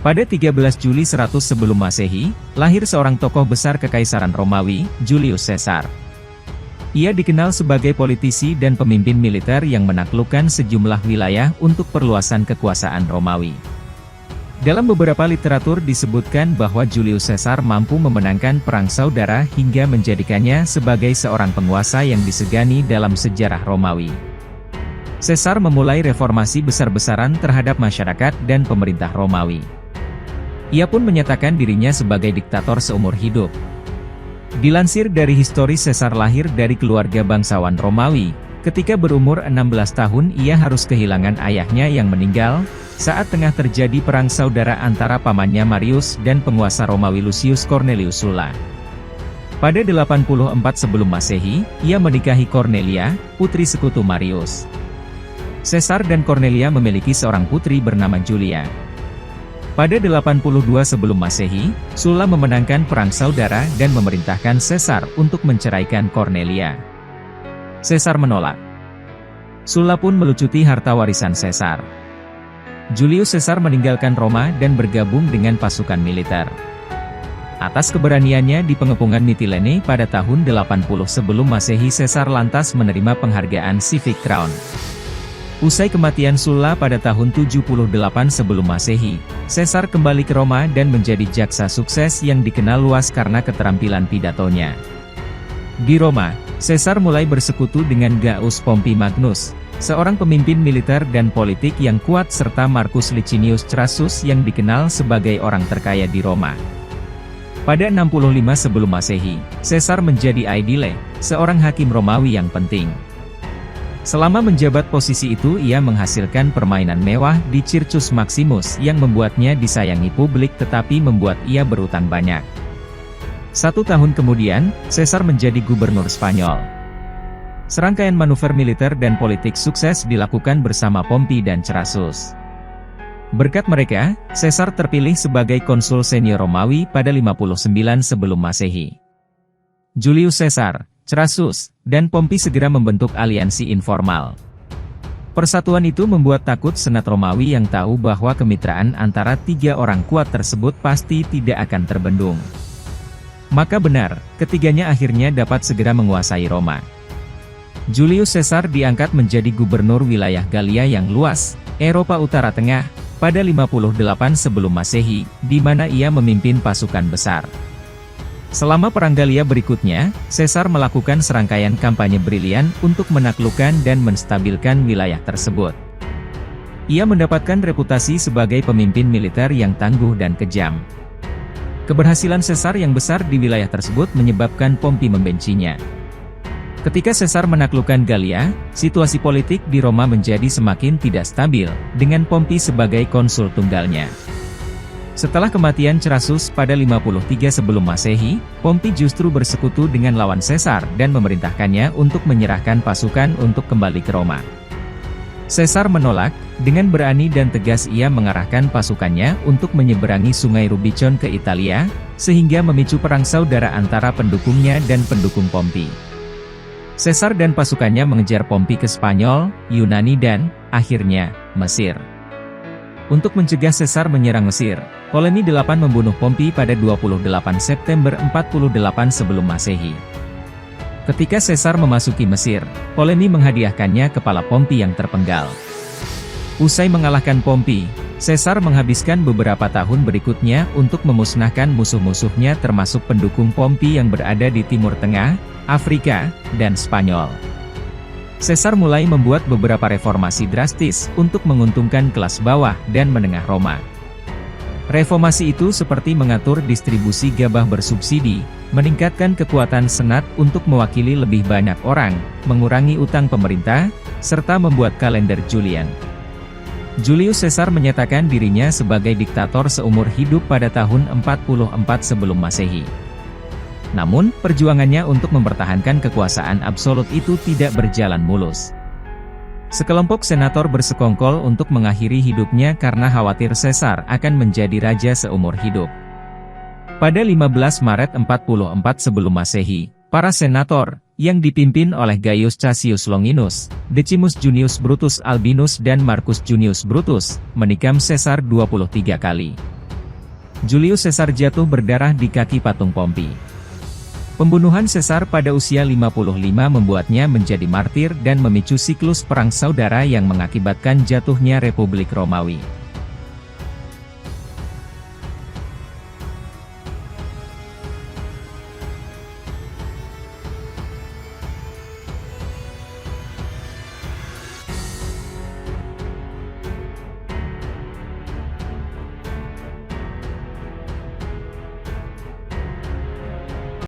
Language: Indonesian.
Pada 13 Juli 100 sebelum Masehi, lahir seorang tokoh besar Kekaisaran Romawi, Julius Caesar. Ia dikenal sebagai politisi dan pemimpin militer yang menaklukkan sejumlah wilayah untuk perluasan kekuasaan Romawi. Dalam beberapa literatur disebutkan bahwa Julius Caesar mampu memenangkan perang saudara hingga menjadikannya sebagai seorang penguasa yang disegani dalam sejarah Romawi. Caesar memulai reformasi besar-besaran terhadap masyarakat dan pemerintah Romawi. Ia pun menyatakan dirinya sebagai diktator seumur hidup. Dilansir dari histori, Caesar lahir dari keluarga bangsawan Romawi. Ketika berumur 16 tahun ia harus kehilangan ayahnya yang meninggal, saat tengah terjadi perang saudara antara pamannya Marius dan penguasa Romawi Lucius Cornelius Sulla. Pada 84 sebelum Masehi, ia menikahi Cornelia, putri sekutu Marius. Caesar dan Cornelia memiliki seorang putri bernama Julia. Pada 82 sebelum Masehi, Sulla memenangkan perang saudara dan memerintahkan Caesar untuk menceraikan Cornelia. Caesar menolak. Sulla pun melucuti harta warisan Caesar. Julius Caesar meninggalkan Roma dan bergabung dengan pasukan militer. Atas keberaniannya di pengepungan Mitilene pada tahun 80 sebelum Masehi, Caesar lantas menerima penghargaan Civic Crown. Usai kematian Sulla pada tahun 78 sebelum Masehi, Caesar kembali ke Roma dan menjadi jaksa sukses yang dikenal luas karena keterampilan pidatonya. Di Roma, Caesar mulai bersekutu dengan Gaius Pompey Magnus, seorang pemimpin militer dan politik yang kuat, serta Marcus Licinius Crassus yang dikenal sebagai orang terkaya di Roma. Pada 65 sebelum Masehi, Caesar menjadi aedile, seorang hakim Romawi yang penting. Selama menjabat posisi itu ia menghasilkan permainan mewah di Circus Maximus yang membuatnya disayangi publik tetapi membuat ia berutang banyak. 1 tahun kemudian, Caesar menjadi gubernur Spanyol. Serangkaian manuver militer dan politik sukses dilakukan bersama Pompey dan Crassus. Berkat mereka, Caesar terpilih sebagai konsul senior Romawi pada 59 sebelum Masehi. Julius Caesar, Crassus, dan Pompey segera membentuk aliansi informal. Persatuan itu membuat takut Senat Romawi yang tahu bahwa kemitraan antara 3 orang kuat tersebut pasti tidak akan terbendung. Maka benar, ketiganya akhirnya dapat segera menguasai Roma. Julius Caesar diangkat menjadi gubernur wilayah Gallia yang luas, Eropa Utara Tengah, pada 58 sebelum Masehi, di mana ia memimpin pasukan besar. Selama Perang Gallia berikutnya, Caesar melakukan serangkaian kampanye brilian untuk menaklukkan dan menstabilkan wilayah tersebut. Ia mendapatkan reputasi sebagai pemimpin militer yang tangguh dan kejam. Keberhasilan Caesar yang besar di wilayah tersebut menyebabkan Pompey membencinya. Ketika Caesar menaklukkan Gallia, situasi politik di Roma menjadi semakin tidak stabil, dengan Pompey sebagai konsul tunggalnya. Setelah kematian Crassus pada 53 sebelum Masehi, Pompey justru bersekutu dengan lawan Caesar dan memerintahkannya untuk menyerahkan pasukan untuk kembali ke Roma. Caesar menolak, dengan berani dan tegas ia mengarahkan pasukannya untuk menyeberangi Sungai Rubicon ke Italia, sehingga memicu perang saudara antara pendukungnya dan pendukung Pompey. Caesar dan pasukannya mengejar Pompey ke Spanyol, Yunani dan, akhirnya, Mesir. Untuk mencegah Caesar menyerang Mesir, Ptolemy VIII membunuh Pompey pada 28 September 48 sebelum Masehi. Ketika Caesar memasuki Mesir, Ptolemy menghadiahkannya kepala Pompey yang terpenggal. Usai mengalahkan Pompey, Caesar menghabiskan beberapa tahun berikutnya untuk memusnahkan musuh-musuhnya termasuk pendukung Pompey yang berada di Timur Tengah, Afrika, dan Spanyol. Caesar mulai membuat beberapa reformasi drastis untuk menguntungkan kelas bawah dan menengah Roma. Reformasi itu seperti mengatur distribusi gabah bersubsidi, meningkatkan kekuatan senat untuk mewakili lebih banyak orang, mengurangi utang pemerintah, serta membuat kalender Julian. Julius Caesar menyatakan dirinya sebagai diktator seumur hidup pada tahun 44 sebelum Masehi. Namun, perjuangannya untuk mempertahankan kekuasaan absolut itu tidak berjalan mulus. Sekelompok senator bersekongkol untuk mengakhiri hidupnya karena khawatir Caesar akan menjadi raja seumur hidup. Pada 15 Maret 44 sebelum Masehi, para senator, yang dipimpin oleh Gaius Cassius Longinus, Decimus Junius Brutus Albinus dan Marcus Junius Brutus, menikam Caesar 23 kali. Julius Caesar jatuh berdarah di kaki patung Pompi. Pembunuhan Caesar pada usia 55 membuatnya menjadi martir dan memicu siklus perang saudara yang mengakibatkan jatuhnya Republik Romawi.